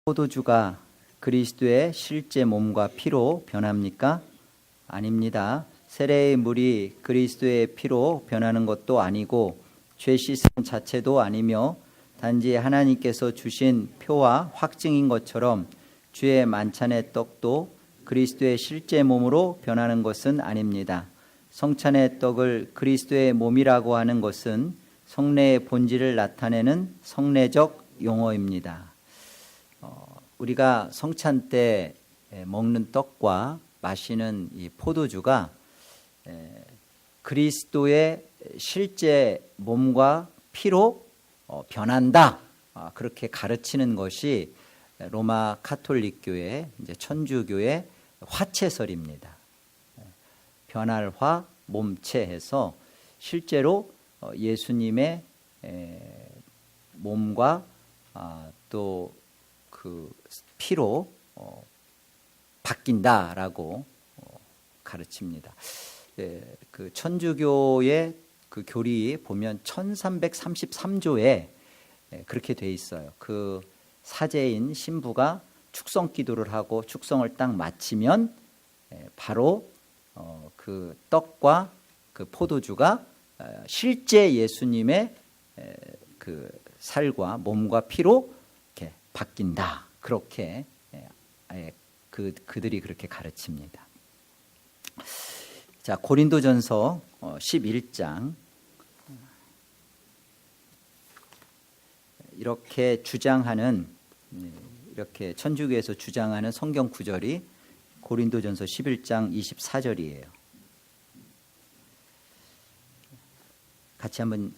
포도주가 그리스도의 실제 몸과 피로 변합니까? 아닙니다. 세례의 물이 그리스도의 피로 변하는 것도 아니고 죄 씻음 자체도 아니며 단지 하나님께서 주신 표와 확증인 것처럼 주의 만찬의 떡도 그리스도의 실제 몸으로 변하는 것은 아닙니다. 성찬의 떡을 그리스도의 몸이라고 하는 것은 성례의 본질을 나타내는 성례적 용어입니다. 우리가 성찬 때 먹는 떡과 마시는 이 포도주가 그리스도의 실제 몸과 피로 변한다, 그렇게 가르치는 것이 로마 카톨릭 교회, 이제 천주교의 화채설입니다. 변할화 몸체해서 실제로 예수님의 몸과 또 그 피로 바뀐다라고 가르칩니다. 그 천주교의 그 교리 보면 1333조에 그렇게 돼 있어요. 그 사제인 신부가 축성 기도를 하고 축성을 딱 마치면 바로 그 떡과 그 포도주가 실제 예수님의 그 살과 몸과 피로 이렇게 바뀐다. 그렇게 그들이 그렇게 가르칩니다. 자, 고린도전서 11장 이렇게 주장하는, 이렇게 천주교에서 주장하는 성경 구절이 고린도전서 11장 24절이에요. 같이 한번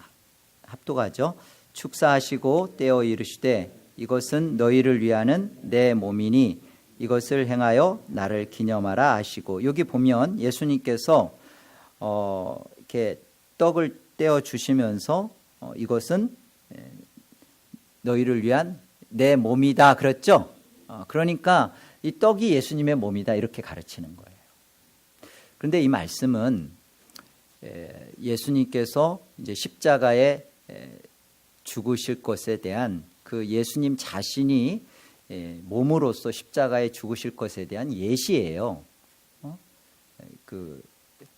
합독하죠. 축사하시고 떼어 이르시되 이것은 너희를 위하는 내 몸이니 이것을 행하여 나를 기념하라 하시고, 여기 보면 예수님께서 이렇게 떡을 떼어 주시면서 이것은 너희를 위한 내 몸이다 그랬죠. 그러니까 이 떡이 예수님의 몸이다 이렇게 가르치는 거예요. 그런데 이 말씀은 예수님께서 이제 십자가에 죽으실 것에 대한 그 예수님 자신이 몸으로서 십자가에 죽으실 것에 대한 예시예요. 그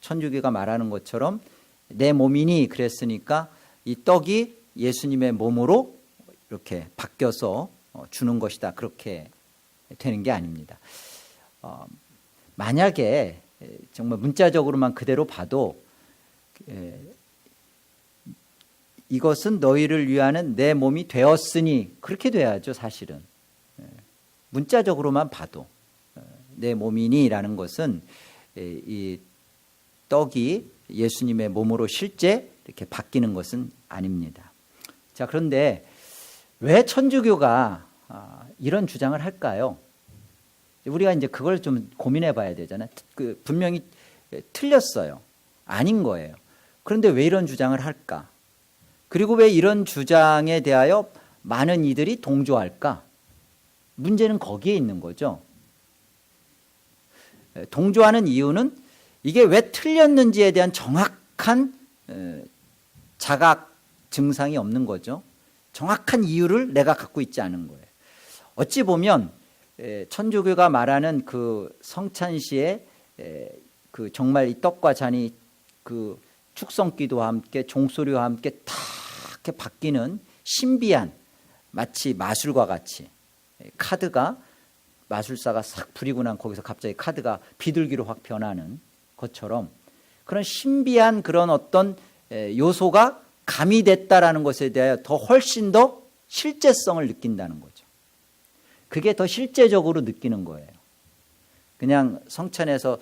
천주교가 말하는 것처럼 내 몸이니 그랬으니까 이 떡이 예수님의 몸으로 이렇게 바뀌어서 주는 것이다, 그렇게 되는 게 아닙니다. 만약에 정말 문자적으로만 그대로 봐도 이것은 너희를 위하는 내 몸이 되었으니 그렇게 돼야죠. 사실은 문자적으로만 봐도 내 몸이니라는 것은 이 떡이 예수님의 몸으로 실제 이렇게 바뀌는 것은 아닙니다. 자, 그런데 왜 천주교가 이런 주장을 할까요? 우리가 이제 그걸 좀 고민해 봐야 되잖아요. 분명히 틀렸어요. 아닌 거예요. 그런데 왜 이런 주장을 할까? 그리고 왜 이런 주장에 대하여 많은 이들이 동조할까? 문제는 거기에 있는 거죠. 동조하는 이유는 이게 왜 틀렸는지에 대한 정확한 자각 증상이 없는 거죠. 정확한 이유를 내가 갖고 있지 않은 거예요. 어찌 보면 천주교가 말하는 그 성찬시에 그 정말 이 떡과 잔이 그 축성기도와 함께 종소리와 함께 다 이렇게 바뀌는 신비한, 마치 마술과 같이 카드가, 마술사가 싹 부리고 난 거기서 갑자기 카드가 비둘기로 확 변하는 것처럼 그런 신비한 그런 어떤 요소가 가미됐다라는 것에 대하여 더 훨씬 더 실제성을 느낀다는 거죠. 그게 더 실제적으로 느끼는 거예요. 그냥 성찬에서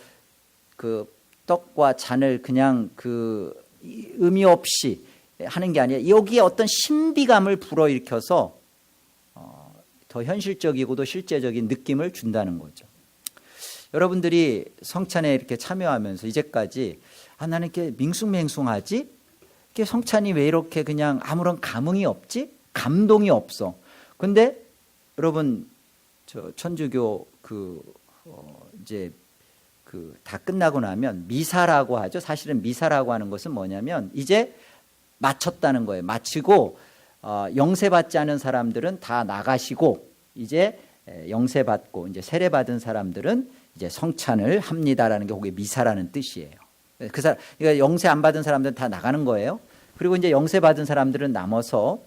그 떡과 잔을 그냥 그 의미 없이 하는 게 아니라 여기에 어떤 신비감을 불어일으켜서 더 현실적이고도 실제적인 느낌을 준다는 거죠. 여러분들이 성찬에 이렇게 참여하면서 이제까지 나는 이렇게 밍숭맹숭하지? 이렇게 성찬이 왜 이렇게 그냥 아무런 감흥이 없지? 감동이 없어. 근데 여러분 저 천주교 이제 다 끝나고 나면 미사라고 하죠. 사실은 미사라고 하는 것은 뭐냐면 이제 마쳤다는 거예요. 마치고 영세받지 않은 사람들은 다 나가시고 이제 영세받고 이제 세례받은 사람들은 이제 성찬을 합니다라는 게 그게 미사라는 뜻이에요. 그러니까 영세 안 받은 사람들은 다 나가는 거예요. 그리고 이제 영세 받은 사람들은 남아서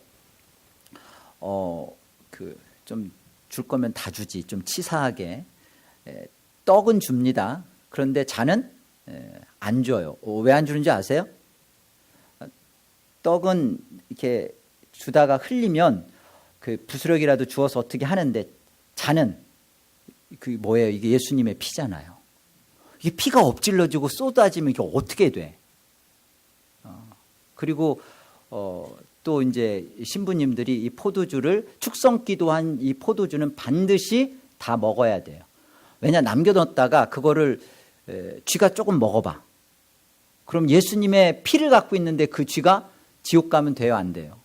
좀 줄 거면 다 주지, 좀 치사하게 떡은 줍니다. 그런데 잔은 안 줘요. 왜 안 주는지 아세요? 떡은 이렇게 주다가 흘리면 그 부스러기라도 주워서 어떻게 하는데, 잔은 뭐예요? 이게 예수님의 피잖아요. 이게 피가 엎질러지고 쏟아지면 이게 어떻게 돼? 그리고 또 이제 신부님들이 이 포도주를 축성기도한 이 포도주는 반드시 다 먹어야 돼요. 왜냐, 남겨뒀다가 그거를 쥐가 조금 먹어봐. 그럼 예수님의 피를 갖고 있는데 그 쥐가 지옥 가면 돼요, 안 돼요?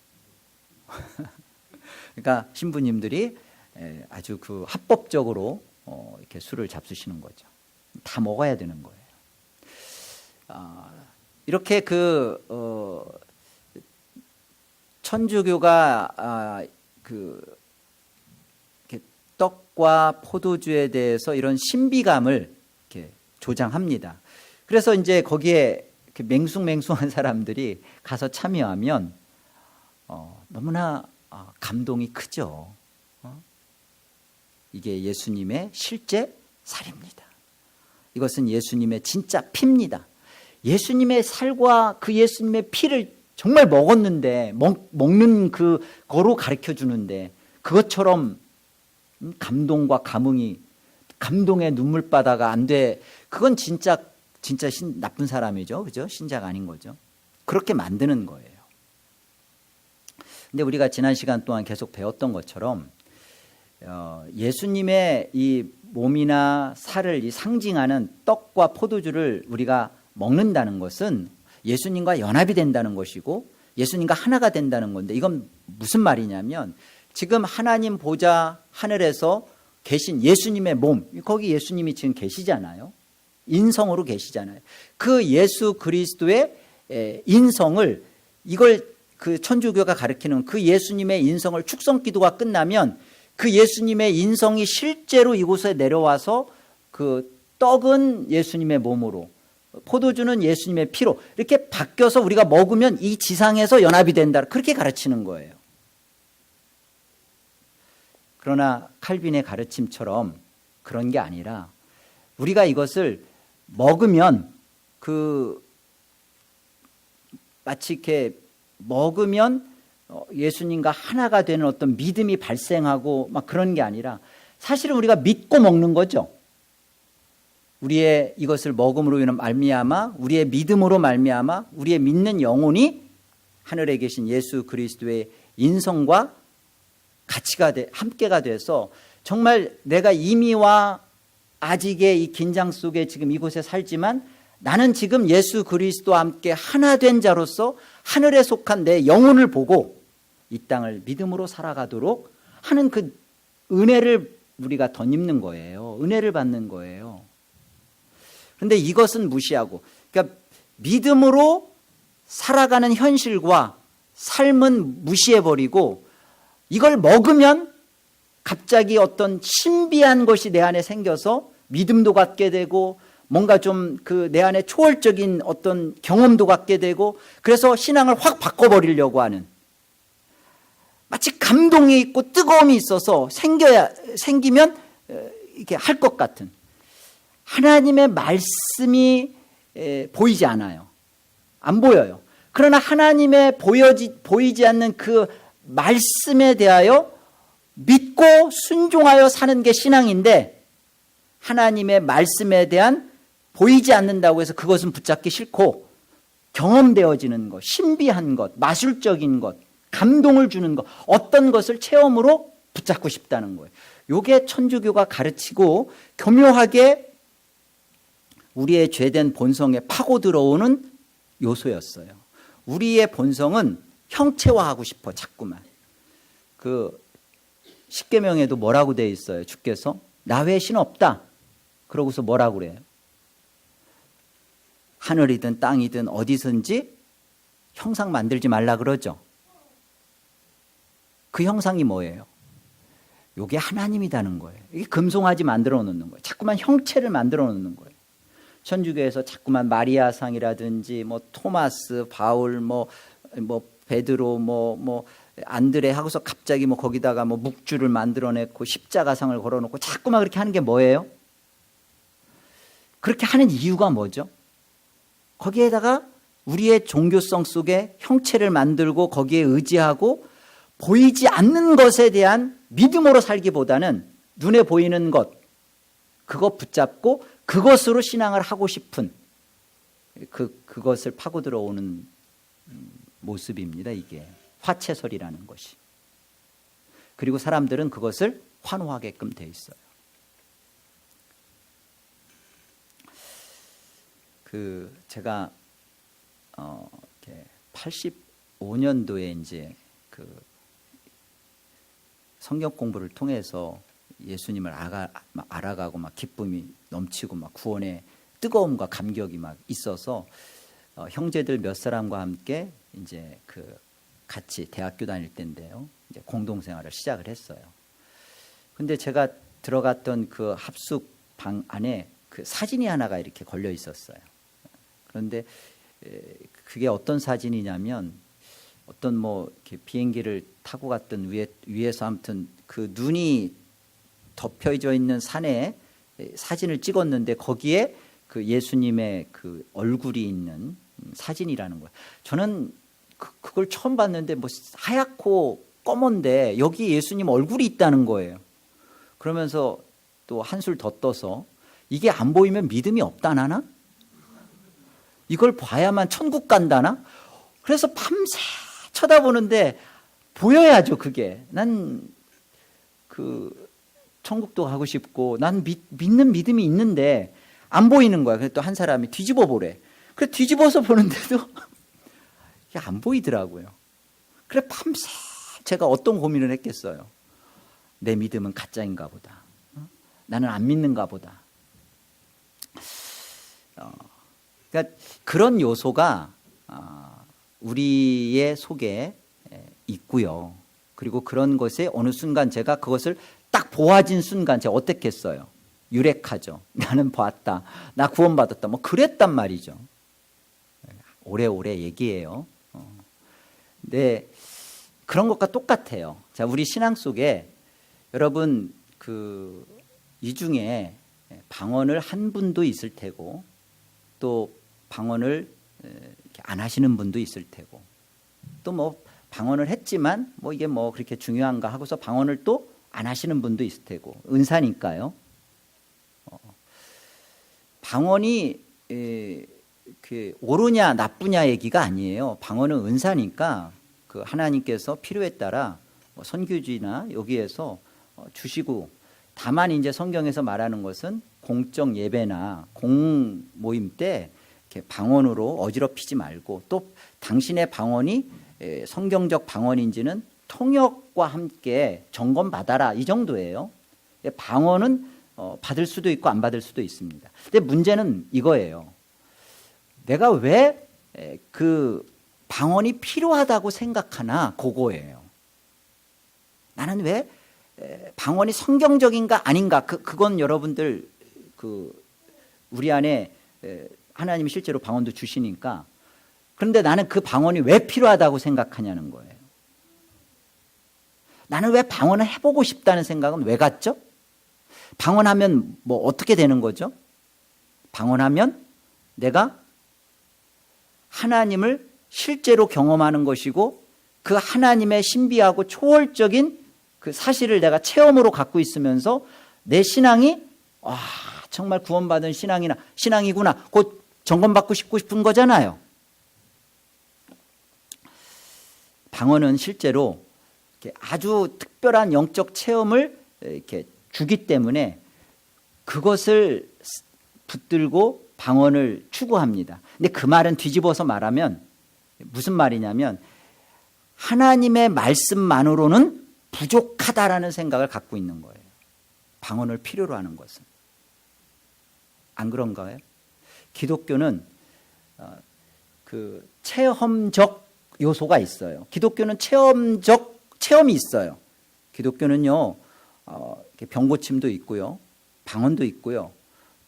그러니까 신부님들이 아주 그 합법적으로 이렇게 술을 잡수시는 거죠. 다 먹어야 되는 거예요. 이렇게 천주교가 이렇게 떡과 포도주에 대해서 이런 신비감을 이렇게 조장합니다. 그래서 이제 거기에 이렇게 맹숭맹숭한 사람들이 가서 참여하면 너무나 감동이 크죠. 이게 예수님의 실제 살입니다. 이것은 예수님의 진짜 피입니다. 예수님의 살과 그 예수님의 피를 정말 먹었는데, 먹는 그거로 가르쳐 주는데, 그것처럼 감동과 감동의 눈물바다가 안 돼. 그건 진짜 나쁜 사람이죠. 그죠? 신자가 아닌 거죠. 그렇게 만드는 거예요. 근데 우리가 지난 시간 동안 계속 배웠던 것처럼 예수님의 이 몸이나 살을 이 상징하는 떡과 포도주를 우리가 먹는다는 것은 예수님과 연합이 된다는 것이고 예수님과 하나가 된다는 건데, 이건 무슨 말이냐면 지금 하나님 보좌 하늘에서 계신 예수님의 몸, 거기 예수님이 지금 계시잖아요. 인성으로 계시잖아요. 그 예수 그리스도의 인성을, 이걸 그 천주교가 가르치는 그 예수님의 인성을 축성 기도가 끝나면 그 예수님의 인성이 실제로 이곳에 내려와서 그 떡은 예수님의 몸으로, 포도주는 예수님의 피로 이렇게 바뀌어서 우리가 먹으면 이 지상에서 연합이 된다, 그렇게 가르치는 거예요. 그러나 칼빈의 가르침처럼 그런 게 아니라 우리가 이것을 먹으면 마치 이렇게 먹으면 예수님과 하나가 되는 어떤 믿음이 발생하고 막 그런 게 아니라 사실은 우리가 믿고 먹는 거죠. 우리의 이것을 먹음으로 인한 말미암아, 우리의 믿음으로 말미암아 우리의 믿는 영혼이 하늘에 계신 예수 그리스도의 인성과 같이가 함께가 돼서 정말 내가 이미와 아직의 이 긴장 속에 지금 이곳에 살지만 나는 지금 예수 그리스도와 함께 하나 된 자로서 하늘에 속한 내 영혼을 보고 이 땅을 믿음으로 살아가도록 하는 그 은혜를 우리가 덧입는 거예요. 은혜를 받는 거예요. 그런데 이것은 무시하고, 그러니까 믿음으로 살아가는 현실과 삶은 무시해버리고 이걸 먹으면 갑자기 어떤 신비한 것이 내 안에 생겨서 믿음도 갖게 되고 뭔가 좀 내 안에 초월적인 어떤 경험도 갖게 되고 그래서 신앙을 확 바꿔버리려고 하는, 마치 감동이 있고 뜨거움이 있어서 생기면 이렇게 할 것 같은, 하나님의 말씀이 보이지 않아요. 안 보여요. 그러나 하나님의 보이지 않는 그 말씀에 대하여 믿고 순종하여 사는 게 신앙인데, 하나님의 말씀에 대한 보이지 않는다고 해서 그것은 붙잡기 싫고 경험되어지는 것, 신비한 것, 마술적인 것, 감동을 주는 것, 어떤 것을 체험으로 붙잡고 싶다는 거예요. 이게 천주교가 가르치고 교묘하게 우리의 죄된 본성에 파고 들어오는 요소였어요. 우리의 본성은 형체화하고 싶어, 자꾸만. 십계명에도 뭐라고 되어 있어요? 주께서 나 외에 신 없다. 그러고서 뭐라고 그래요? 하늘이든 땅이든 어디든지 형상 만들지 말라 그러죠. 그 형상이 뭐예요? 이게 하나님이라는 거예요. 이게 금송아지 만들어 놓는 거예요. 자꾸만 형체를 만들어 놓는 거예요. 천주교에서 자꾸만 마리아상이라든지 뭐 토마스, 바울, 뭐 베드로, 뭐 안드레 하고서 갑자기 뭐 거기다가 뭐 묵주를 만들어냈고 십자가상을 걸어놓고 자꾸만 그렇게 하는 게 뭐예요? 그렇게 하는 이유가 뭐죠? 거기에다가 우리의 종교성 속에 형체를 만들고 거기에 의지하고 보이지 않는 것에 대한 믿음으로 살기보다는 눈에 보이는 것, 그것 붙잡고 그것으로 신앙을 하고 싶은 그것을 파고 들어오는 모습입니다. 이게 화채설이라는 것이. 그리고 사람들은 그것을 환호하게끔 돼 있어요. 제가 85년도에 이제 성경 공부를 통해서 예수님을 알아가고 막 기쁨이 넘치고 막 구원의 뜨거움과 감격이 막 있어서 형제들 몇 사람과 함께 이제 같이 대학교 다닐 때인데요. 이제 공동생활을 시작을 했어요. 근데 제가 들어갔던 그 합숙 방 안에 그 사진이 하나가 이렇게 걸려 있었어요. 그런데 그게 어떤 사진이냐면 어떤 뭐 이렇게 비행기를 타고 갔던 위에서 아무튼 그 눈이 덮여져 있는 산에 사진을 찍었는데 거기에 그 예수님의 그 얼굴이 있는 사진이라는 거예요. 저는 그걸 처음 봤는데 뭐 하얗고 검은데 여기 예수님 얼굴이 있다는 거예요. 그러면서 또 한술 더 떠서 이게 안 보이면 믿음이 없다나? 이걸 봐야만 천국 간다나? 그래서 밤새 쳐다보는데 보여야죠, 그게. 난 천국도 가고 싶고 난 믿는 믿음이 있는데 안 보이는 거야. 그래서 또 한 사람이 뒤집어 보래. 그래 뒤집어서 보는데도 이게 안 보이더라고요. 그래 밤새 제가 어떤 고민을 했겠어요. 내 믿음은 가짜인가 보다. 나는 안 믿는가 보다. 그러니까 그런 요소가 우리의 속에 있고요. 그리고 그런 것에 어느 순간 제가 그것을 딱 보아진 순간 제가 어땠겠어요? 유력하죠. 나는 봤다. 나 구원받았다. 뭐 그랬단 말이죠. 오래오래 얘기해요. 네, 그런 것과 똑같아요. 자, 우리 신앙 속에 여러분 이 중에 방언을 한 분도 있을 테고 또 방언을 이렇게 안 하시는 분도 있을 테고 또 뭐 방언을 했지만 뭐 이게 뭐 그렇게 중요한가 하고서 방언을 또 안 하시는 분도 있을 테고 은사니까요. 방언이 옳으냐 나쁘냐 얘기가 아니에요. 방언은 은사니까 그 하나님께서 필요에 따라 뭐 선교지나 여기에서 주시고 다만 이제 성경에서 말하는 것은 공적 예배나 공 모임 때 이렇게 방언으로 어지럽히지 말고 또 당신의 방언이 성경적 방언인지는 통역과 함께 점검받아라 이 정도예요. 방언은 받을 수도 있고 안 받을 수도 있습니다. 근데 문제는 이거예요. 내가 왜 그 방언이 필요하다고 생각하나 그거예요. 나는 왜 방언이 성경적인가 아닌가 그건 여러분들 우리 안에 하나님이 실제로 방언도 주시니까 그런데 나는 그 방언이 왜 필요하다고 생각하냐는 거예요. 나는 왜 방언을 해보고 싶다는 생각은 왜 갔죠? 방언하면 뭐 어떻게 되는 거죠? 방언하면 내가 하나님을 실제로 경험하는 것이고 그 하나님의 신비하고 초월적인 그 사실을 내가 체험으로 갖고 있으면서 내 신앙이 정말 구원받은 신앙이구나 곧 점검받고 싶은 거잖아요. 방언은 실제로 이렇게 아주 특별한 영적 체험을 이렇게 주기 때문에 그것을 붙들고 방언을 추구합니다. 근데 그 말은 뒤집어서 말하면 무슨 말이냐면 하나님의 말씀만으로는 부족하다라는 생각을 갖고 있는 거예요. 방언을 필요로 하는 것은. 안 그런가요? 기독교는 그 체험적 요소가 있어요. 기독교는 체험이 있어요. 기독교는요 병고침도 있고요. 방언도 있고요.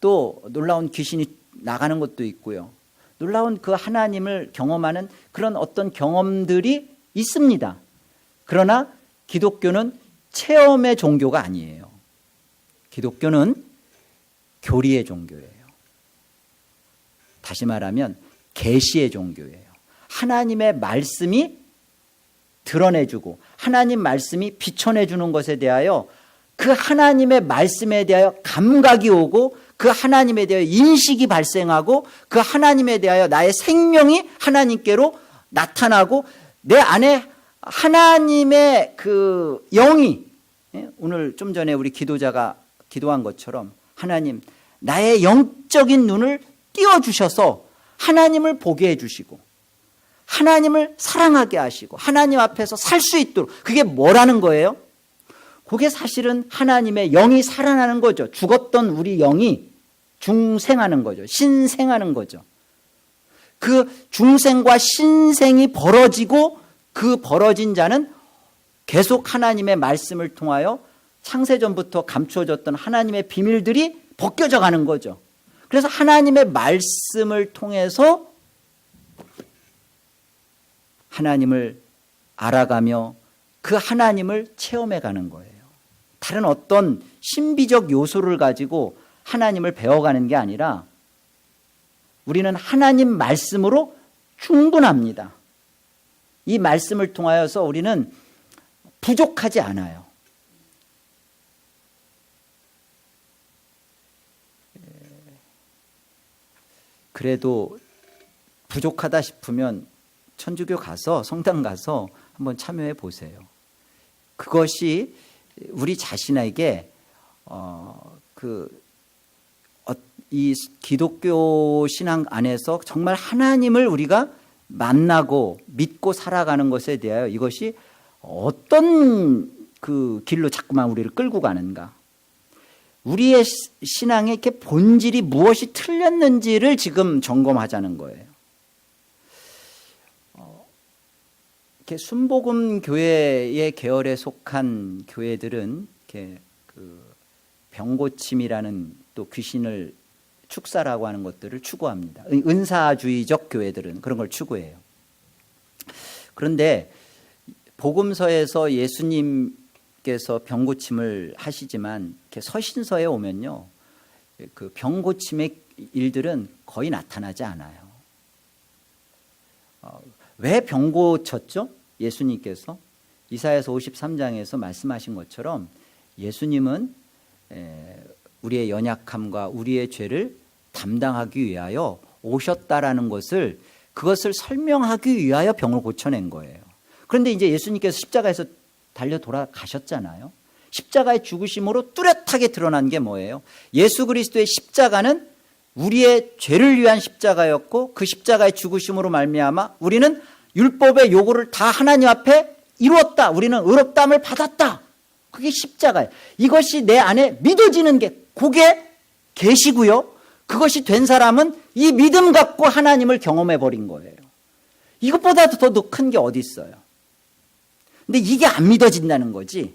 또 놀라운 귀신이 나가는 것도 있고요. 놀라운 그 하나님을 경험하는 그런 어떤 경험들이 있습니다. 그러나 기독교는 체험의 종교가 아니에요. 기독교는 교리의 종교예요. 다시 말하면 계시의 종교예요. 하나님의 말씀이 드러내주고 하나님 말씀이 비춰내주는 것에 대하여 그 하나님의 말씀에 대하여 감각이 오고 그 하나님에 대하여 인식이 발생하고 그 하나님에 대하여 나의 생명이 하나님께로 나타나고 내 안에 하나님의 그 영이, 오늘 좀 전에 우리 기도자가 기도한 것처럼 하나님 나의 영적인 눈을 띄워주셔서 하나님을 보게 해주시고 하나님을 사랑하게 하시고 하나님 앞에서 살 수 있도록, 그게 뭐라는 거예요? 그게 사실은 하나님의 영이 살아나는 거죠. 죽었던 우리 영이 중생하는 거죠. 신생하는 거죠. 그 중생과 신생이 벌어지고 그 벌어진 자는 계속 하나님의 말씀을 통하여 창세전부터 감추어졌던 하나님의 비밀들이 벗겨져 가는 거죠. 그래서 하나님의 말씀을 통해서 하나님을 알아가며 그 하나님을 체험해 가는 거예요. 다른 어떤 신비적 요소를 가지고 하나님을 배워가는 게 아니라 우리는 하나님 말씀으로 충분합니다. 이 말씀을 통하여서 우리는 부족하지 않아요. 그래도 부족하다 싶으면 천주교 가서 성당 가서 한번 참여해 보세요. 그것이 우리 자신에게 이 기독교 신앙 안에서 정말 하나님을 우리가 만나고 믿고 살아가는 것에 대하여 이것이 어떤 그 길로 자꾸만 우리를 끌고 가는가, 우리의 신앙의 이렇게 본질이 무엇이 틀렸는지를 지금 점검하자는 거예요. 이렇게 순복음 교회의 계열에 속한 교회들은 이렇게 그 병고침이라는 또 귀신을 축사라고 하는 것들을 추구합니다. 은사주의적 교회들은 그런 걸 추구해요. 그런데 복음서에서 예수님께서 병고침을 하시지만 이렇게 서신서에 오면요, 그 병고침의 일들은 거의 나타나지 않아요. 왜 병고쳤죠? 예수님께서 이사야서 53장에서 말씀하신 것처럼 예수님은 우리의 연약함과 우리의 죄를 담당하기 위하여 오셨다라는 것을, 그것을 설명하기 위하여 병을 고쳐낸 거예요. 그런데 이제 예수님께서 십자가에서 달려 돌아가셨잖아요. 십자가의 죽으심으로 뚜렷하게 드러난 게 뭐예요? 예수 그리스도의 십자가는 우리의 죄를 위한 십자가였고 그 십자가의 죽으심으로 말미암아 우리는 율법의 요구를 다 하나님 앞에 이루었다. 우리는 의롭다함을 받았다. 그게 십자가예요. 이것이 내 안에 믿어지는 게 그게 계시고요. 그것이 된 사람은 이 믿음 갖고 하나님을 경험해 버린 거예요. 이것보다도 더 큰 게 어디 있어요? 근데 이게 안 믿어진다는 거지.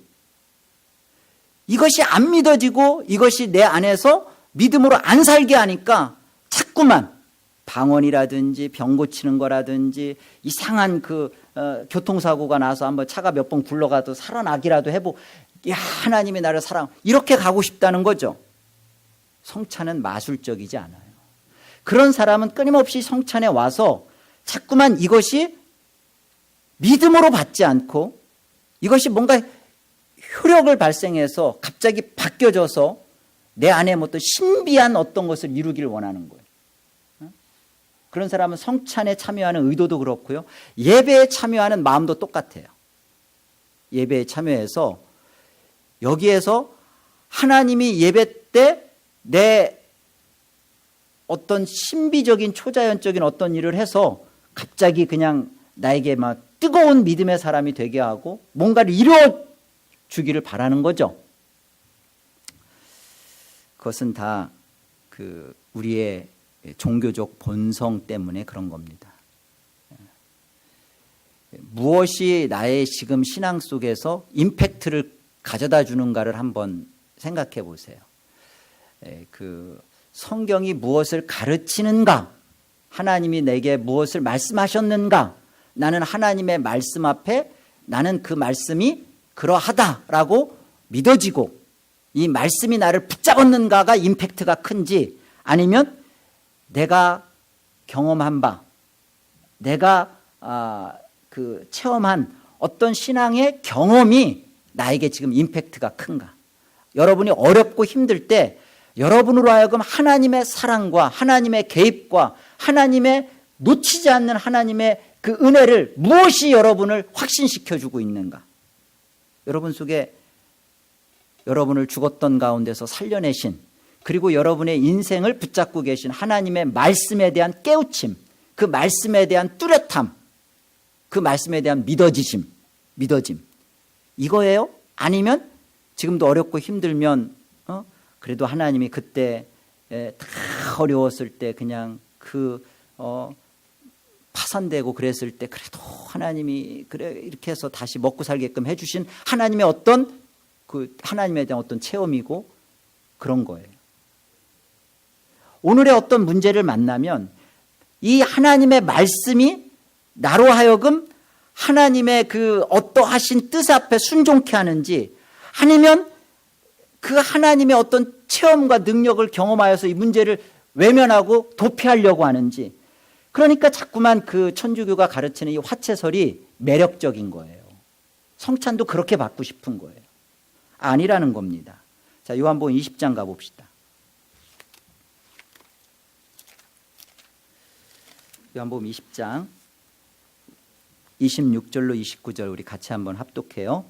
이것이 안 믿어지고 이것이 내 안에서 믿음으로 안 살게 하니까 자꾸만 방언이라든지 병 고치는 거라든지 이상한 교통사고가 나서 한번 차가 몇 번 굴러가도 살아나기라도 해보고, 야, 하나님이 나를 사랑, 이렇게 가고 싶다는 거죠. 성찬은 마술적이지 않아요. 그런 사람은 끊임없이 성찬에 와서 자꾸만 이것이 믿음으로 받지 않고 이것이 뭔가 효력을 발생해서 갑자기 바뀌어져서 내 안에 어떤 신비한 어떤 것을 이루기를 원하는 거예요. 그런 사람은 성찬에 참여하는 의도도 그렇고요, 예배에 참여하는 마음도 똑같아요. 예배에 참여해서 여기에서 하나님이 예배 때 내 어떤 신비적인 초자연적인 어떤 일을 해서 갑자기 그냥 나에게 막 뜨거운 믿음의 사람이 되게 하고 뭔가를 이루어 주기를 바라는 거죠. 그것은 다 우리의 종교적 본성 때문에 그런 겁니다. 무엇이 나의 지금 신앙 속에서 임팩트를 가져다 주는가를 한번 생각해 보세요. 그 성경이 무엇을 가르치는가? 하나님이 내게 무엇을 말씀하셨는가? 나는 하나님의 말씀 앞에 나는 그 말씀이 그러하다라고 믿어지고 이 말씀이 나를 붙잡았는가가 임팩트가 큰지, 아니면 내가 경험한 바, 내가 그 체험한 어떤 신앙의 경험이 나에게 지금 임팩트가 큰가? 여러분이 어렵고 힘들 때 여러분으로 하여금 하나님의 사랑과 하나님의 개입과 하나님의 놓치지 않는 하나님의 그 은혜를 무엇이 여러분을 확신시켜주고 있는가? 여러분 속에 여러분을 죽었던 가운데서 살려내신, 그리고 여러분의 인생을 붙잡고 계신 하나님의 말씀에 대한 깨우침, 그 말씀에 대한 뚜렷함, 그 말씀에 대한 믿어짐, 이거예요? 아니면 지금도 어렵고 힘들면 그래도 하나님이 그때 다 어려웠을 때 그냥 파산되고 그랬을 때 그래도 하나님이 그래 이렇게 해서 다시 먹고 살게끔 해주신 하나님의 어떤 그 하나님에 대한 어떤 체험이고 그런 거예요. 오늘의 어떤 문제를 만나면 이 하나님의 말씀이 나로 하여금 하나님의 그 어떠하신 뜻 앞에 순종케 하는지, 아니면 그 하나님의 어떤 체험과 능력을 경험하여서 이 문제를 외면하고 도피하려고 하는지. 그러니까 자꾸만 그 천주교가 가르치는 이 화채설이 매력적인 거예요. 성찬도 그렇게 받고 싶은 거예요. 아니라는 겁니다. 자, 요한복음 20장 가봅시다. 요한복음 20장 26절로 29절 우리 같이 한번 합독해요.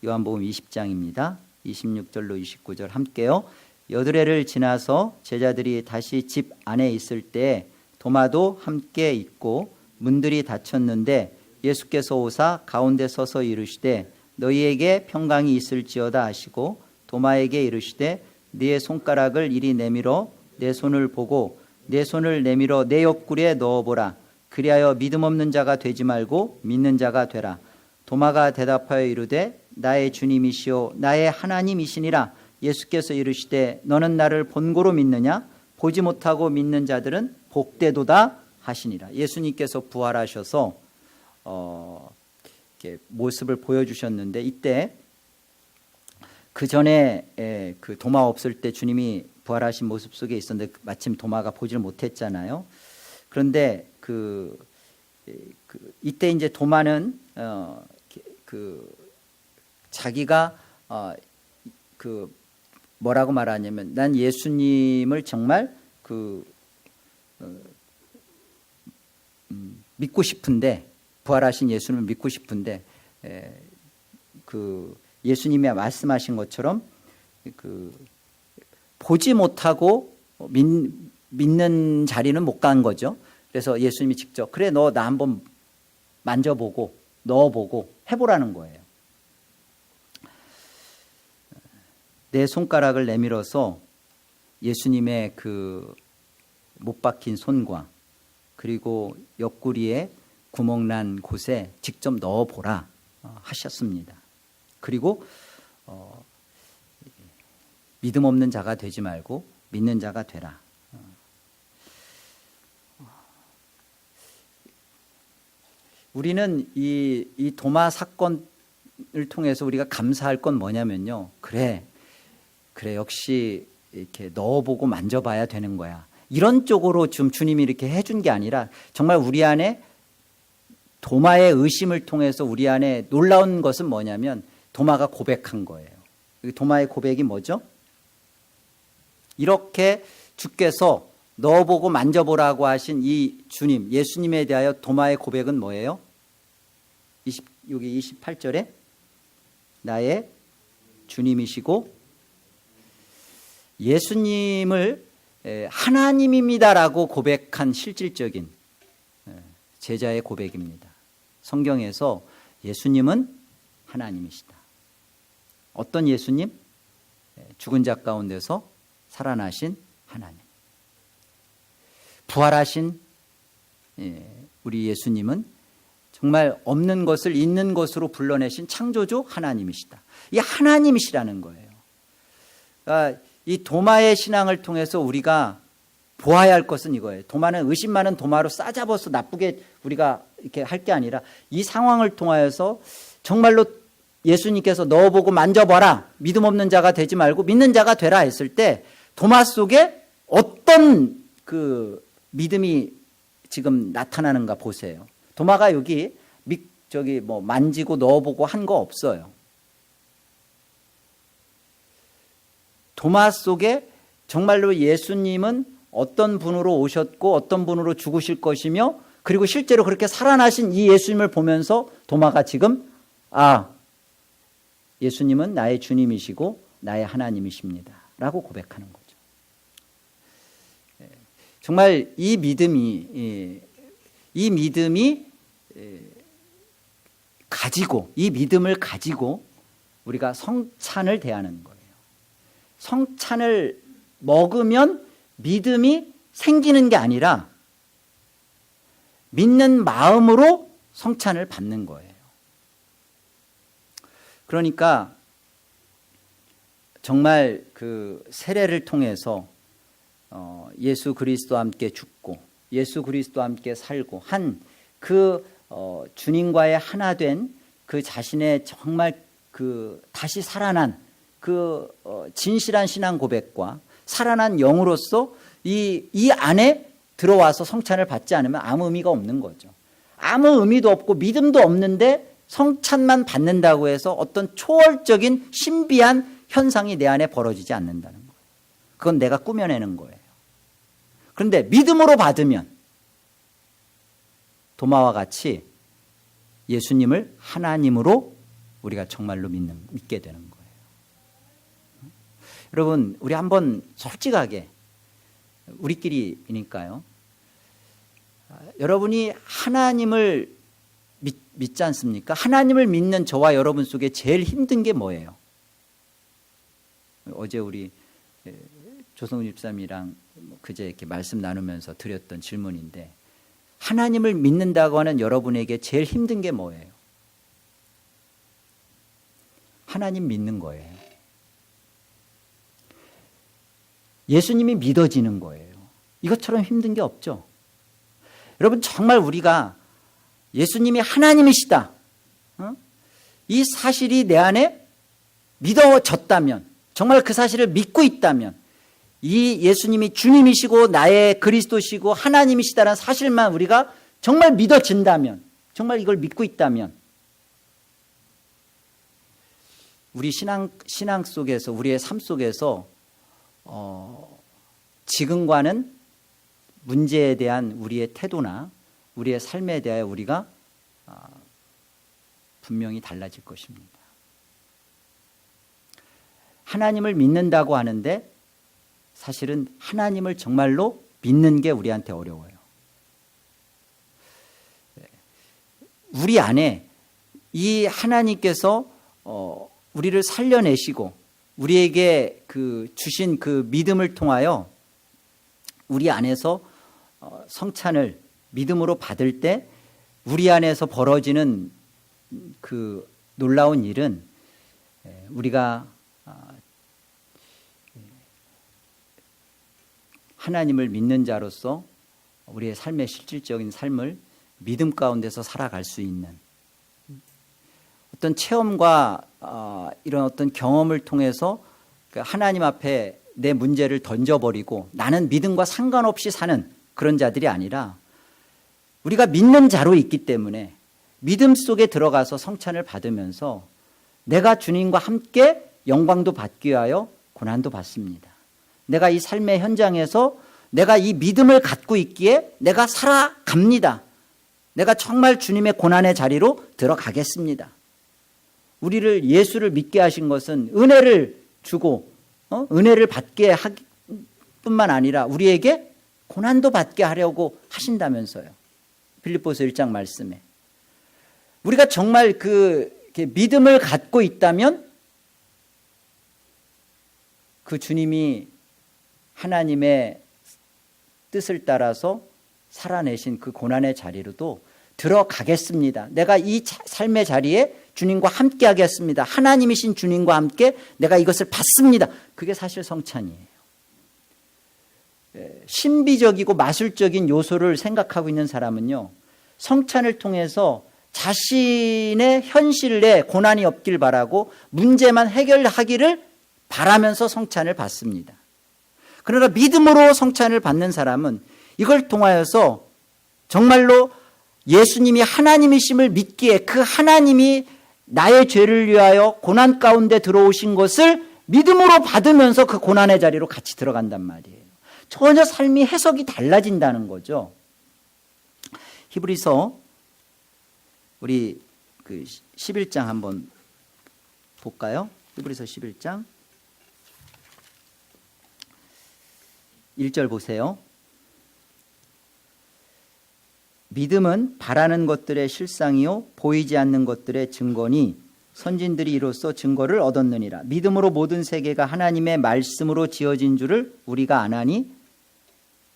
요한복음 20장입니다. 26절로 29절 함께요. 여드레를 지나서 제자들이 다시 집 안에 있을 때 도마도 함께 있고 문들이 닫혔는데 예수께서 오사 가운데 서서 이르시되 너희에게 평강이 있을지어다 하시고 도마에게 이르시되 네 손가락을 이리 내밀어 내 손을 보고 내 손을 내밀어 내 옆구리에 넣어보라. 그리하여 믿음 없는 자가 되지 말고 믿는 자가 되라. 도마가 대답하여 이르되 나의 주님이시오 나의 하나님이시니라. 예수께서 이르시되 너는 나를 본고로 믿느냐? 보지 못하고 믿는 자들은 복되도다 하시니라. 예수님께서 부활하셔서 이렇게 모습을 보여주셨는데, 이때 그 전에 그 도마 없을 때 주님이 부활하신 모습 속에 있었는데 마침 도마가 보지를 못했잖아요. 그런데 이때 이제 도마는 자기가 뭐라고 말하냐면 난 예수님을 정말 믿고 싶은데, 부활하신 예수님을 믿고 싶은데 예수님이 말씀하신 것처럼 보지 못하고 믿는 자리는 못 간 거죠. 그래서 예수님이 직접 그래 너 나 한번 만져보고 넣어보고 해보라는 거예요. 내 손가락을 내밀어서 예수님의 그 못 박힌 손과 그리고 옆구리에 구멍난 곳에 직접 넣어보라 하셨습니다. 그리고 믿음 없는 자가 되지 말고 믿는 자가 되라. 우리는 이 도마 사건을 통해서 우리가 감사할 건 뭐냐면요. 그래 역시 이렇게 넣어보고 만져봐야 되는 거야. 이런 쪽으로 좀 주님이 이렇게 해준 게 아니라 정말 우리 안에 도마의 의심을 통해서 우리 안에 놀라운 것은 뭐냐면 도마가 고백한 거예요. 도마의 고백이 뭐죠? 이렇게 주께서 넣어보고 만져보라고 하신 이 주님, 예수님에 대하여 도마의 고백은 뭐예요? 여기 28절에 나의 주님이시고 예수님을 하나님입니다라고 고백한 실질적인 제자의 고백입니다. 성경에서 예수님은 하나님이시다. 어떤 예수님? 죽은 자 가운데서 살아나신 하나님. 부활하신 우리 예수님은 정말 없는 것을 있는 것으로 불러내신 창조주 하나님이시다. 이 하나님이시라는 거예요. 그러니까 이 도마의 신앙을 통해서 우리가 보아야 할 것은 이거예요. 도마는 의심 많은 도마로 싸잡아서 나쁘게 우리가 이렇게 할 게 아니라 이 상황을 통하여서 정말로 예수님께서 넣어보고 만져봐라. 믿음 없는 자가 되지 말고 믿는 자가 되라 했을 때 도마 속에 어떤 그 믿음이 지금 나타나는가 보세요. 도마가 여기 만지고 넣어보고 한 거 없어요. 도마 속에 정말로 예수님은 어떤 분으로 오셨고 어떤 분으로 죽으실 것이며 그리고 실제로 그렇게 살아나신 이 예수님을 보면서 도마가 지금 예수님은 나의 주님이시고 나의 하나님이십니다 라고 고백하는 거죠. 정말 이 믿음이 이 믿음을 가지고 우리가 성찬을 대하는 거예요. 성찬을 먹으면 믿음이 생기는 게 아니라 믿는 마음으로 성찬을 받는 거예요. 그러니까 정말 그 세례를 통해서 예수 그리스도와 함께 죽고 예수 그리스도와 함께 살고 한 그 주님과의 하나 된 그 자신의 정말 그 다시 살아난 그 진실한 신앙 고백과 살아난 영으로서 이 안에 들어와서 성찬을 받지 않으면 아무 의미가 없는 거죠. 아무 의미도 없고 믿음도 없는데 성찬만 받는다고 해서 어떤 초월적인 신비한 현상이 내 안에 벌어지지 않는다는 거예요. 그건 내가 꾸며내는 거예요. 그런데 믿음으로 받으면 도마와 같이 예수님을 하나님으로 우리가 정말로 믿게 되는 거예요. 여러분, 우리 한번 솔직하게 우리끼리니까요. 여러분이 하나님을 믿지 않습니까? 하나님을 믿는 저와 여러분 속에 제일 힘든 게 뭐예요? 어제 우리 조성우 집사님이랑 그제 이렇게 말씀 나누면서 드렸던 질문인데 하나님을 믿는다고 하는 여러분에게 제일 힘든 게 뭐예요? 하나님 믿는 거예요. 예수님이 믿어지는 거예요. 이것처럼 힘든 게 없죠. 여러분 정말 우리가 예수님이 하나님이시다 이 사실이 내 안에 믿어졌다면 정말 그 사실을 믿고 있다면 이 예수님이 주님이시고 나의 그리스도시고 하나님이시다는 사실만 우리가 정말 믿어진다면 정말 이걸 믿고 있다면 우리 신앙 속에서 우리의 삶 속에서 지금과는 문제에 대한 우리의 태도나 우리의 삶에 대하여 우리가 분명히 달라질 것입니다. 하나님을 믿는다고 하는데 사실은 하나님을 정말로 믿는 게 우리한테 어려워요. 우리 안에 이 하나님께서 우리를 살려내시고 우리에게 그 주신 그 믿음을 통하여 우리 안에서 성찬을 믿음으로 받을 때 우리 안에서 벌어지는 그 놀라운 일은 우리가 하나님을 믿는 자로서 우리의 삶의 실질적인 삶을 믿음 가운데서 살아갈 수 있는 어떤 체험과 이런 어떤 경험을 통해서 하나님 앞에 내 문제를 던져버리고 나는 믿음과 상관없이 사는 그런 자들이 아니라 우리가 믿는 자로 있기 때문에 믿음 속에 들어가서 성찬을 받으면서 내가 주님과 함께 영광도 받기 위하여 고난도 받습니다. 내가 이 삶의 현장에서 내가 이 믿음을 갖고 있기에 내가 살아갑니다. 내가 정말 주님의 고난의 자리로 들어가겠습니다. 우리를 예수를 믿게 하신 것은 은혜를 주고 은혜를 받게 하기 뿐만 아니라 우리에게 고난도 받게 하려고 하신다면서요. 빌립보서 1장 말씀에 우리가 정말 믿음을 갖고 있다면 그 주님이 하나님의 뜻을 따라서 살아내신 그 고난의 자리로도 들어가겠습니다. 내가 이 삶의 자리에 주님과 함께 하겠습니다. 하나님이신 주님과 함께 내가 이것을 받습니다. 그게 사실 성찬이에요. 신비적이고 마술적인 요소를 생각하고 있는 사람은요, 성찬을 통해서 자신의 현실 내에 고난이 없길 바라고 문제만 해결하기를 바라면서 성찬을 받습니다. 그러나 믿음으로 성찬을 받는 사람은 이걸 통하여서 정말로 예수님이 하나님이심을 믿기에 그 하나님이 나의 죄를 위하여 고난 가운데 들어오신 것을 믿음으로 받으면서 그 고난의 자리로 같이 들어간단 말이에요. 전혀 삶이 해석이 달라진다는 거죠. 히브리서 우리 그 11장 한번 볼까요? 히브리서 11장 1절 보세요. 믿음은 바라는 것들의 실상이요 보이지 않는 것들의 증거니 선진들이 이로써 증거를 얻었느니라. 믿음으로 모든 세계가 하나님의 말씀으로 지어진 줄을 우리가 아나니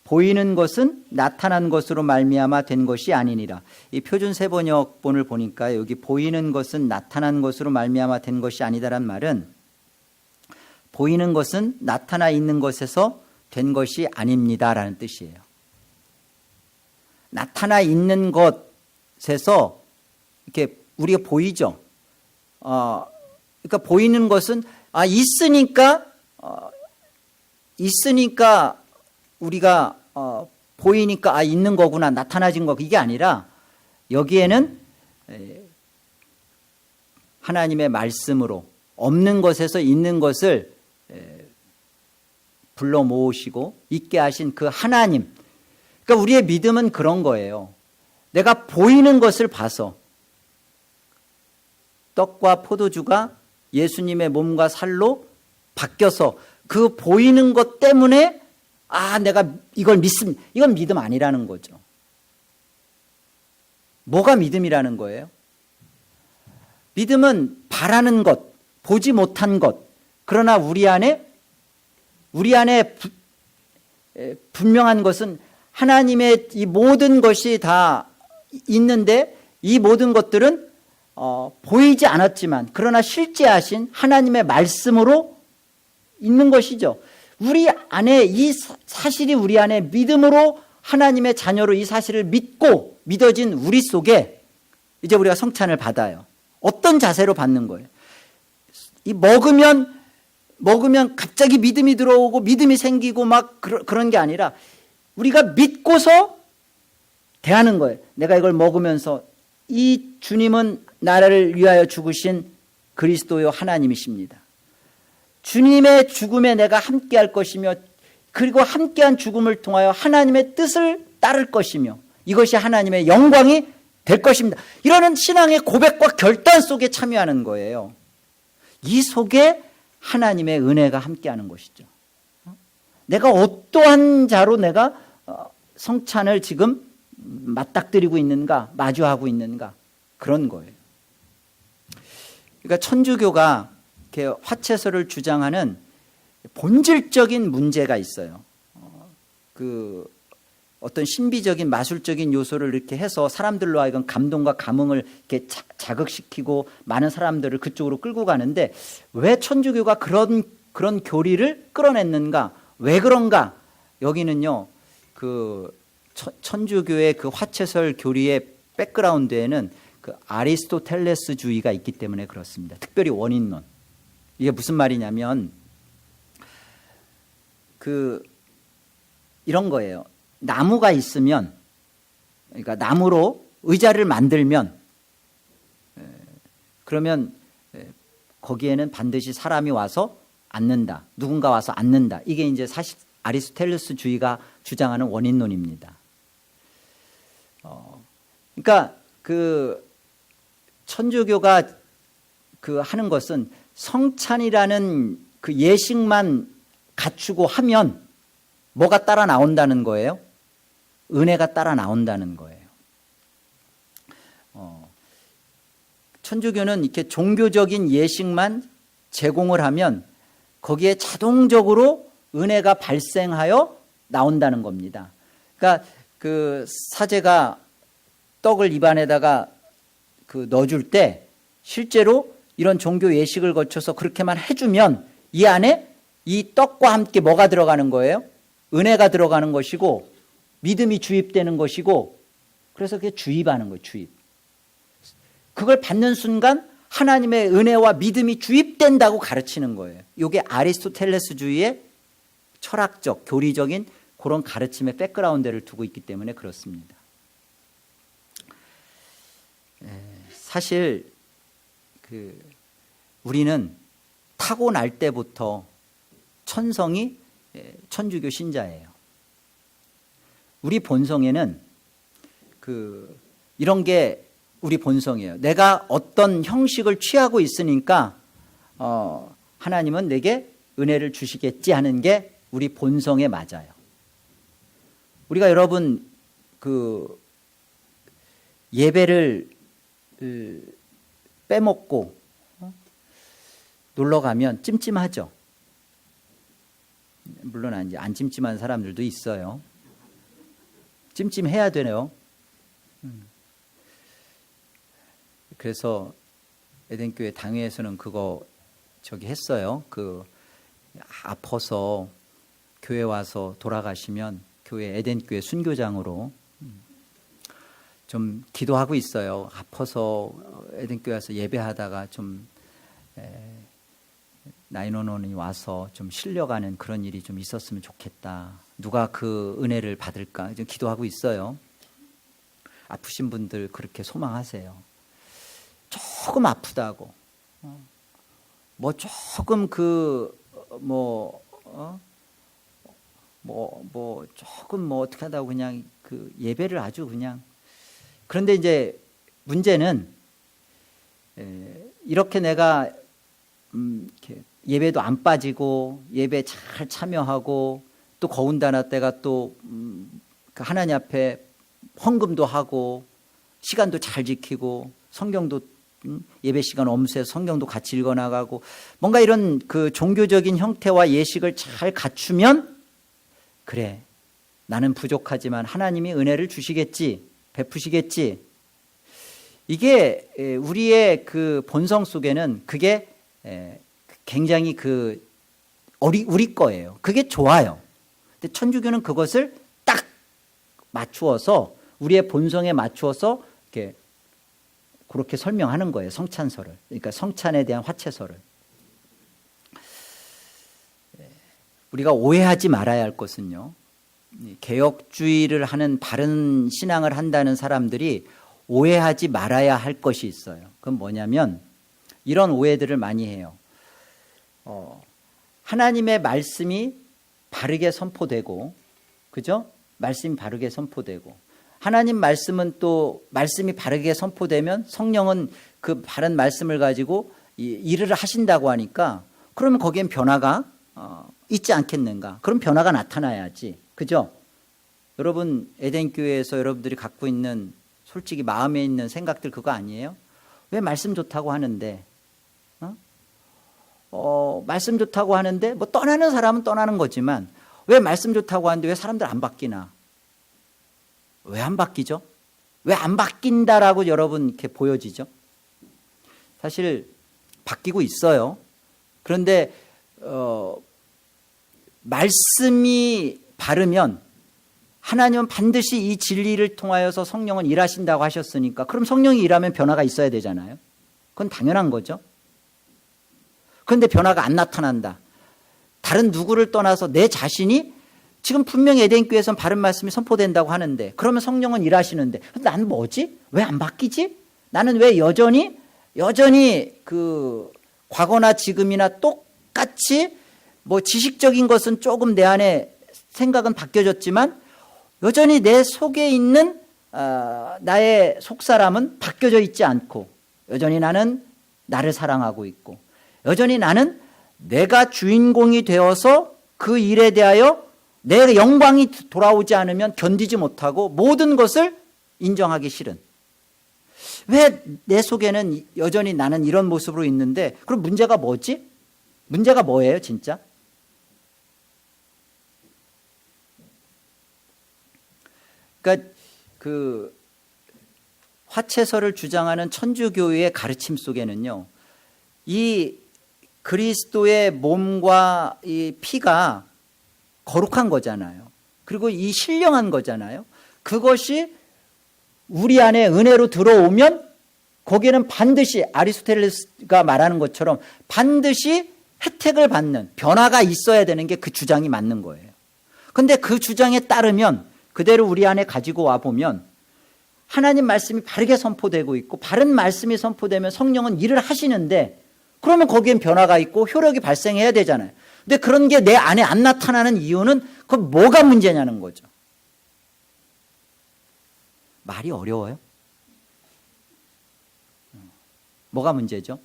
보이는 것은 나타난 것으로 말미암아 된 것이 아니니라. 이 표준 세번역본을 보니까 여기 보이는 것은 나타난 것으로 말미암아 된 것이 아니다란 말은 보이는 것은 나타나 있는 것에서 된 것이 아닙니다라는 뜻이에요. 나타나 있는 것에서 이렇게 우리가 보이죠. 그러니까 보이는 것은 있으니까 우리가 보이니까 있는 거구나, 나타나진 거, 이게 아니라 여기에는 하나님의 말씀으로 없는 것에서 있는 것을 불러 모으시고 있게 하신 그 하나님. 그러니까 우리의 믿음은 그런 거예요. 내가 보이는 것을 봐서 떡과 포도주가 예수님의 몸과 살로 바뀌어서 그 보이는 것 때문에 내가 이걸 믿습니다. 이건 믿음 아니라는 거죠. 뭐가 믿음이라는 거예요? 믿음은 바라는 것, 보지 못한 것, 그러나 우리 안에 분명한 것은 하나님의 이 모든 것이 다 있는데 이 모든 것들은 보이지 않았지만 그러나 실제하신 하나님의 말씀으로 있는 것이죠. 우리 안에 이 사실이 우리 안에 믿음으로 하나님의 자녀로 이 사실을 믿고 믿어진 우리 속에 이제 우리가 성찬을 받아요. 어떤 자세로 받는 거예요? 이 먹으면 갑자기 믿음이 들어오고 믿음이 생기고 막 그런 게 아니라 우리가 믿고서 대하는 거예요. 내가 이걸 먹으면서 이 주님은 나를 위하여 죽으신 그리스도요 하나님이십니다. 주님의 죽음에 내가 함께할 것이며 그리고 함께한 죽음을 통하여 하나님의 뜻을 따를 것이며 이것이 하나님의 영광이 될 것입니다. 이러는 신앙의 고백과 결단 속에 참여하는 거예요. 이 속에 하나님의 은혜가 함께하는 것이죠. 내가 어떠한 자로 내가 성찬을 지금 맞닥뜨리고 있는가, 마주하고 있는가, 그런 거예요. 그러니까 천주교가 이렇게 화채설을 주장하는 본질적인 문제가 있어요. 어떤 신비적인 마술적인 요소를 이렇게 해서 사람들로 하여금 감동과 감흥을 이렇게 자극시키고 많은 사람들을 그쪽으로 끌고 가는데 왜 천주교가 그런 교리를 끌어냈는가? 왜 그런가? 여기는요, 천주교의 그 화채설 교리의 백그라운드에는 그 아리스토텔레스주의가 있기 때문에 그렇습니다. 특별히 원인론. 이게 무슨 말이냐면 이런 거예요. 나무가 있으면, 그러니까 나무로 의자를 만들면 그러면 거기에는 반드시 사람이 와서 앉는다. 누군가 와서 앉는다. 이게 이제 사실 아리스토텔레스주의가 주장하는 원인론입니다. 그러니까 천주교가 하는 것은 성찬이라는 그 예식만 갖추고 하면 뭐가 따라 나온다는 거예요? 은혜가 따라 나온다는 거예요. 천주교는 이렇게 종교적인 예식만 제공을 하면 거기에 자동적으로 은혜가 발생하여 나온다는 겁니다. 그러니까 사제가 떡을 입안에다가 그 넣어줄 때 실제로 이런 종교 예식을 거쳐서 그렇게만 해주면 이 안에 이 떡과 함께 뭐가 들어가는 거예요? 은혜가 들어가는 것이고 믿음이 주입되는 것이고, 그래서 그게 주입하는 거예요. 주입. 그걸 받는 순간 하나님의 은혜와 믿음이 주입된다고 가르치는 거예요. 이게 아리스토텔레스주의의 철학적, 교리적인 그런 가르침의 백그라운드를 두고 있기 때문에 그렇습니다. 사실 우리는 타고날 때부터 천성이 천주교 신자예요. 우리 본성에는 이런 게 우리 본성이에요. 내가 어떤 형식을 취하고 있으니까 하나님은 내게 은혜를 주시겠지 하는 게 우리 본성에 맞아요. 우리가 여러분 예배를 빼먹고 놀러 가면 찜찜하죠. 물론 안 찜찜한 사람들도 있어요. 찜찜해야 되네요. 그래서 에덴교회 당회에서는 그거 했어요. 아파서 교회 와서 돌아가시면 교회 에덴교회 순교장으로 좀 기도하고 있어요. 아파서 에덴교회 와서 예배하다가 좀 911이 와서 좀 실려가는 그런 일이 좀 있었으면 좋겠다. 누가 그 은혜를 받을까 좀 기도하고 있어요. 아프신 분들 그렇게 소망하세요. 조금 아프다고 조금 조금 어떻게 하다고 그냥 예배를 아주 그냥. 그런데 이제 문제는 이렇게 내가 이렇게 예배도 안 빠지고 예배 잘 참여하고 또 거운다나 때가 또 하나님 앞에 헌금도 하고 시간도 잘 지키고 성경도 예배 시간 엄수해서 성경도 같이 읽어나가고 뭔가 이런 종교적인 형태와 예식을 잘 갖추면 그래, 나는 부족하지만 하나님이 은혜를 주시겠지, 베푸시겠지. 이게 우리의 본성 속에는 그게 굉장히 우리 거예요. 그게 좋아요. 근데 천주교는 그것을 딱 맞추어서 우리의 본성에 맞추어서 이렇게 그렇게 설명하는 거예요. 성찬설을. 그러니까 성찬에 대한 화채설을. 우리가 오해하지 말아야 할 것은요, 개혁주의를 하는 바른 신앙을 한다는 사람들이 오해하지 말아야 할 것이 있어요. 그건 뭐냐면 이런 오해들을 많이 해요. 하나님의 말씀이 바르게 선포되고, 그죠? 말씀이 바르게 선포되고, 하나님 말씀은 또 말씀이 바르게 선포되면 성령은 그 바른 말씀을 가지고 일을 하신다고 하니까 그러면 거기엔 변화가 있지 않겠는가? 그럼 변화가 나타나야지, 그죠? 여러분 에덴교회에서 여러분들이 갖고 있는 솔직히 마음에 있는 생각들 그거 아니에요? 왜 말씀 좋다고 하는데 말씀 좋다고 하는데 뭐 떠나는 사람은 떠나는 거지만 왜 말씀 좋다고 하는데 왜 사람들 안 바뀌나? 왜 안 바뀌죠? 왜 안 바뀐다라고 여러분 이렇게 보여지죠? 사실 바뀌고 있어요. 그런데 말씀이 바르면 하나님은 반드시 이 진리를 통하여서 성령은 일하신다고 하셨으니까 그럼 성령이 일하면 변화가 있어야 되잖아요. 그건 당연한 거죠. 그런데 변화가 안 나타난다. 다른 누구를 떠나서 내 자신이 지금 분명히 에덴교회에서는 바른 말씀이 선포된다고 하는데 그러면 성령은 일하시는데 나는 뭐지? 왜 안 바뀌지? 나는 왜 여전히 과거나 지금이나 똑같이 뭐 지식적인 것은 조금 내 안에 생각은 바뀌어졌지만 여전히 내 속에 있는 나의 속사람은 바뀌어져 있지 않고 여전히 나는 나를 사랑하고 있고 여전히 나는 내가 주인공이 되어서 그 일에 대하여 내 영광이 돌아오지 않으면 견디지 못하고 모든 것을 인정하기 싫은, 왜 내 속에는 여전히 나는 이런 모습으로 있는데 그럼 문제가 뭐지? 문제가 뭐예요 진짜? 그러니까 화채설을 주장하는 천주교의 가르침 속에는요, 이 그리스도의 몸과 이 피가 거룩한 거잖아요. 그리고 이 신령한 거잖아요. 그것이 우리 안에 은혜로 들어오면 거기에는 반드시 아리스토텔레스가 말하는 것처럼 반드시 혜택을 받는 변화가 있어야 되는 게 그 주장이 맞는 거예요. 그런데 그 주장에 따르면 그대로 우리 안에 가지고 와보면 하나님 말씀이 바르게 선포되고 있고 바른 말씀이 선포되면 성령은 일을 하시는데 그러면 거기엔 변화가 있고 효력이 발생해야 되잖아요. 근데 그런 게 내 안에 안 나타나는 이유는 그건 뭐가 문제냐는 거죠. 말이 어려워요? 뭐가 문제죠?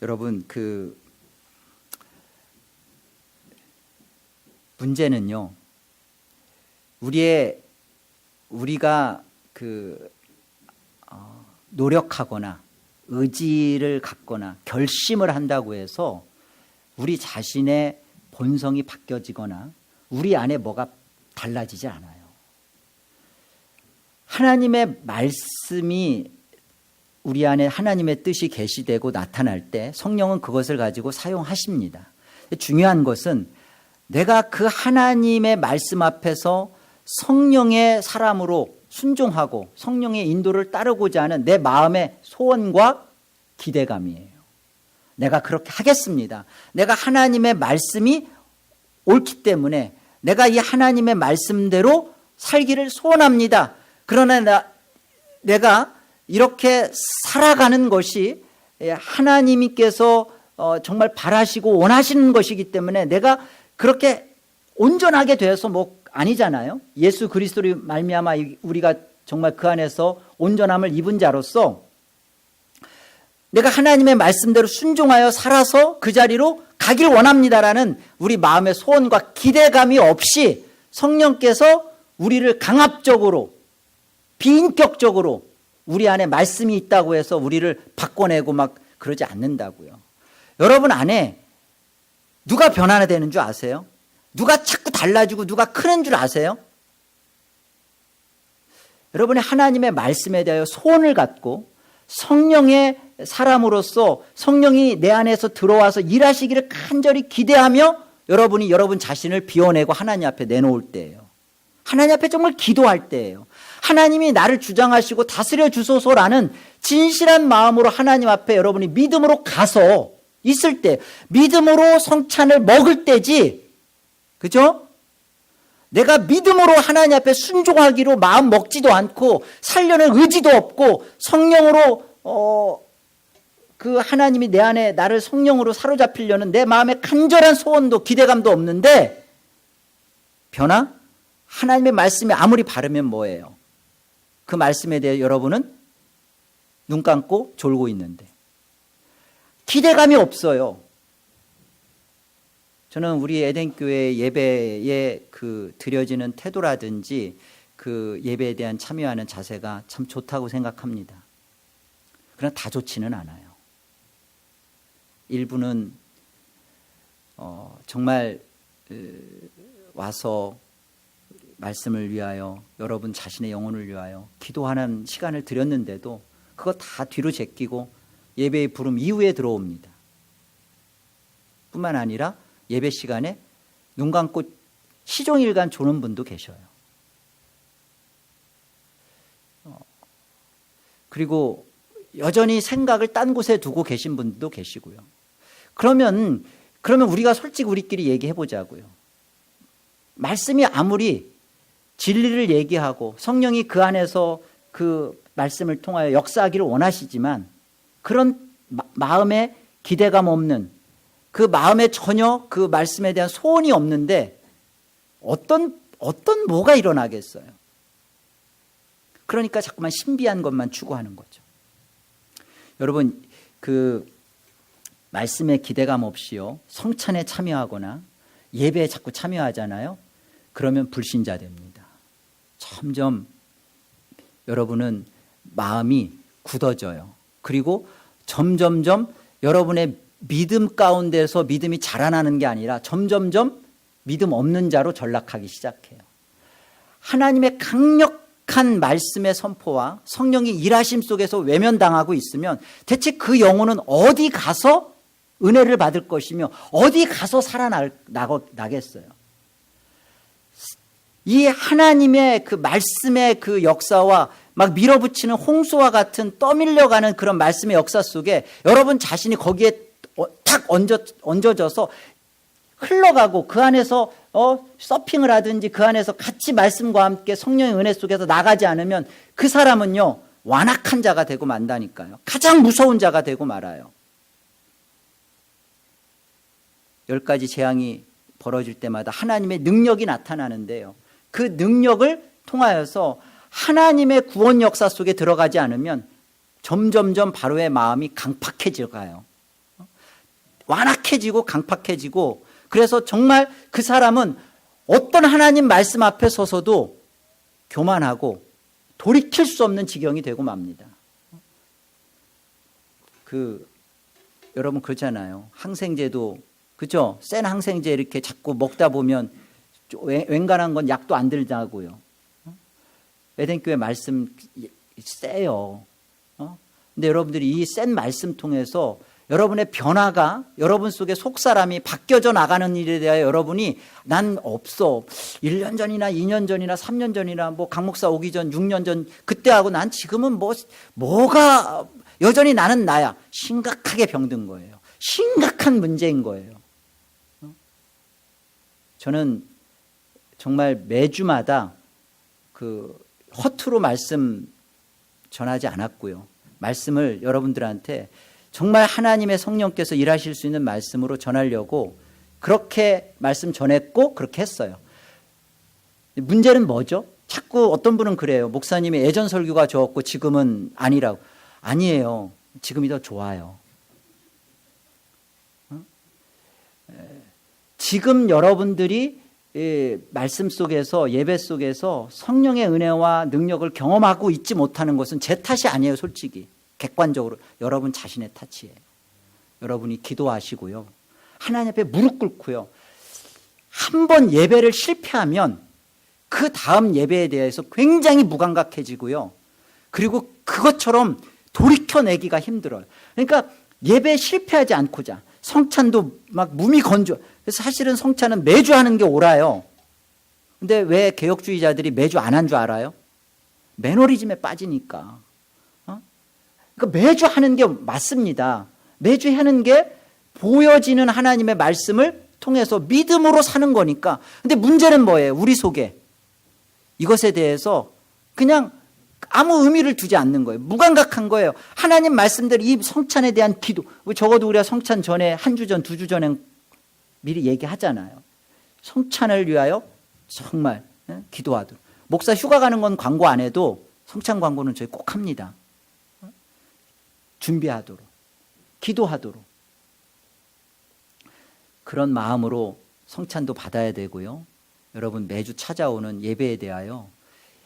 여러분, 문제는요, 우리가 노력하거나 의지를 갖거나 결심을 한다고 해서 우리 자신의 본성이 바뀌어지거나 우리 안에 뭐가 달라지지 않아요. 하나님의 말씀이 우리 안에 하나님의 뜻이 계시되고 나타날 때 성령은 그것을 가지고 사용하십니다. 중요한 것은 내가 그 하나님의 말씀 앞에서 성령의 사람으로 순종하고 성령의 인도를 따르고자 하는 내 마음의 소원과 기대감이에요. 내가 그렇게 하겠습니다. 내가 하나님의 말씀이 옳기 때문에 내가 이 하나님의 말씀대로 살기를 소원합니다. 그러나 내가 이렇게 살아가는 것이 하나님께서 정말 바라시고 원하시는 것이기 때문에 내가 그렇게 온전하게 되어서 뭐 아니잖아요. 예수 그리스도로 말미암아 우리가 정말 그 안에서 온전함을 입은 자로서 내가 하나님의 말씀대로 순종하여 살아서 그 자리로 가길 원합니다라는 우리 마음의 소원과 기대감이 없이 성령께서 우리를 강압적으로 비인격적으로 우리 안에 말씀이 있다고 해서 우리를 바꿔내고 막 그러지 않는다고요. 여러분 안에 누가 변화되는 줄 아세요? 누가 자꾸 달라지고 누가 크는 줄 아세요? 여러분이 하나님의 말씀에 대하여 소원을 갖고 성령의 사람으로서 성령이 내 안에서 들어와서 일하시기를 간절히 기대하며 여러분이 여러분 자신을 비워내고 하나님 앞에 내놓을 때예요. 하나님 앞에 정말 기도할 때예요. 하나님이 나를 주장하시고 다스려 주소서라는 진실한 마음으로 하나님 앞에 여러분이 믿음으로 가서 있을 때, 믿음으로 성찬을 먹을 때지, 그죠? 내가 믿음으로 하나님 앞에 순종하기로 마음 먹지도 않고 살려는 의지도 없고 성령으로 그 하나님이 내 안에 나를 성령으로 사로잡히려는 내 마음의 간절한 소원도 기대감도 없는데 변화? 하나님의 말씀이 아무리 바르면 뭐예요? 그 말씀에 대해 여러분은 눈 감고 졸고 있는데 기대감이 없어요. 저는 우리 에덴교회 예배에 그 드려지는 태도라든지 그 예배에 대한 참여하는 자세가 참 좋다고 생각합니다. 그러나 다 좋지는 않아요. 일부는 정말 와서 말씀을 위하여 여러분 자신의 영혼을 위하여 기도하는 시간을 드렸는데도 그거 다 뒤로 제끼고 예배의 부름 이후에 들어옵니다. 뿐만 아니라 예배 시간에 눈 감고 시종일관 조는 분도 계셔요. 그리고 여전히 생각을 딴 곳에 두고 계신 분도 계시고요. 그러면 우리가 솔직히 우리끼리 얘기해 보자고요. 말씀이 아무리 진리를 얘기하고 성령이 그 안에서 그 말씀을 통하여 역사하기를 원하시지만 그런 마음에 기대감 없는 그 마음에 전혀 그 말씀에 대한 소원이 없는데 어떤 뭐가 일어나겠어요? 그러니까 자꾸만 신비한 것만 추구하는 거죠. 여러분 그 말씀에 기대감 없이요 성찬에 참여하거나 예배에 자꾸 참여하잖아요. 그러면 불신자 됩니다. 점점 여러분은 마음이 굳어져요. 그리고 점점점 여러분의 믿음 가운데서 믿음이 자라나는 게 아니라 점점점 믿음 없는 자로 전락하기 시작해요. 하나님의 강력한 말씀의 선포와 성령의 일하심 속에서 외면당하고 있으면 대체 그 영혼은 어디 가서 은혜를 받을 것이며 어디 가서 살아나겠어요? 이 하나님의 그 말씀의 그 역사와 막 밀어붙이는 홍수와 같은 떠밀려가는 그런 말씀의 역사 속에 여러분 자신이 거기에 탁 얹어져서 흘러가고 그 안에서 서핑을 하든지 그 안에서 같이 말씀과 함께 성령의 은혜 속에서 나가지 않으면 그 사람은요 완악한 자가 되고 만다니까요. 가장 무서운 자가 되고 말아요. 10가지 재앙이 벌어질 때마다 하나님의 능력이 나타나는데요. 그 능력을 통하여서 하나님의 구원 역사 속에 들어가지 않으면 점점점 바로의 마음이 강팍해져 가요. 완악해지고 강팍해지고, 그래서 정말 그 사람은 어떤 하나님 말씀 앞에 서서도 교만하고 돌이킬 수 없는 지경이 되고 맙니다. 여러분 그렇잖아요. 항생제도 그죠? 센 항생제 이렇게 자꾸 먹다 보면 웬간한 건 약도 안 들다고요. 에덴교회 말씀 세요. 근데 여러분들이 이 센 말씀 통해서 여러분의 변화가, 여러분 속에 속사람이 바뀌어져 나가는 일에 대하여 여러분이 난 없어. 1년 전이나 2년 전이나 3년 전이나 뭐 강목사 오기 전 6년 전 그때하고 난 지금은 뭐가 여전히 나는 나야. 심각하게 병든 거예요. 심각한 문제인 거예요. 저는 정말 매주마다 허투루 말씀 전하지 않았고요. 말씀을 여러분들한테 정말 하나님의 성령께서 일하실 수 있는 말씀으로 전하려고 그렇게 말씀 전했고 그렇게 했어요. 문제는 뭐죠? 자꾸 어떤 분은 그래요. 목사님이 예전 설교가 좋았고 지금은 아니라고. 아니에요. 지금이 더 좋아요. 지금 여러분들이 말씀 속에서, 예배 속에서 성령의 은혜와 능력을 경험하고 있지 못하는 것은 제 탓이 아니에요. 솔직히 객관적으로 여러분 자신의 탓이에요. 여러분이 기도하시고요, 하나님 앞에 무릎 꿇고요, 한 번 예배를 실패하면 그 다음 예배에 대해서 굉장히 무감각해지고요, 그리고 그것처럼 돌이켜내기가 힘들어요. 그러니까 예배에 실패하지 않고자 성찬도 막 무미건조. 그래서 사실은 성찬은 매주 하는 게 옳아요. 근데 왜 개혁주의자들이 매주 안 한 줄 알아요? 매너리즘에 빠지니까. 그러니까 매주 하는 게 맞습니다. 매주 하는 게 보여지는 하나님의 말씀을 통해서 믿음으로 사는 거니까. 근데 문제는 뭐예요? 우리 속에 이것에 대해서 그냥 아무 의미를 두지 않는 거예요. 무감각한 거예요. 하나님 말씀대로 이 성찬에 대한 기도, 적어도 우리가 성찬 전에 한 주 전, 2주 전에 미리 얘기하잖아요. 성찬을 위하여 정말 기도하도록. 목사 휴가 가는 건 광고 안 해도 성찬 광고는 저희 꼭 합니다. 준비하도록, 기도하도록. 그런 마음으로 성찬도 받아야 되고요. 여러분 매주 찾아오는 예배에 대하여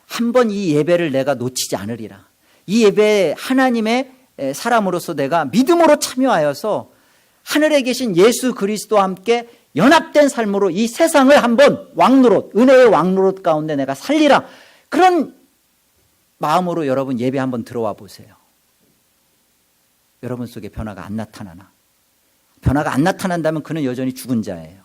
한 번 이 예배를 내가 놓치지 않으리라. 이 예배에 하나님의 사람으로서 내가 믿음으로 참여하여서 하늘에 계신 예수 그리스도와 함께 연합된 삶으로 이 세상을 한번 왕노릇, 은혜의 왕노릇 가운데 내가 살리라. 그런 마음으로 여러분 예배 한번 들어와 보세요. 여러분 속에 변화가 안 나타나나? 변화가 안 나타난다면 그는 여전히 죽은 자예요.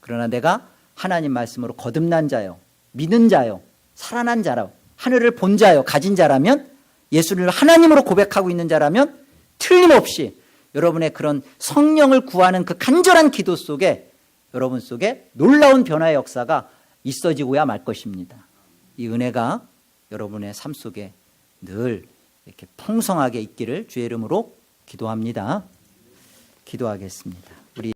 그러나 내가 하나님 말씀으로 거듭난 자요, 믿는 자요, 살아난 자라, 하늘을 본 자요, 가진 자라면, 예수를 하나님으로 고백하고 있는 자라면 틀림없이 여러분의 그런 성령을 구하는 그 간절한 기도 속에 여러분 속에 놀라운 변화의 역사가 있어지고야 말 것입니다. 이 은혜가 여러분의 삶 속에 늘 이렇게 풍성하게 있기를 주의 이름으로 기도합니다. 기도하겠습니다.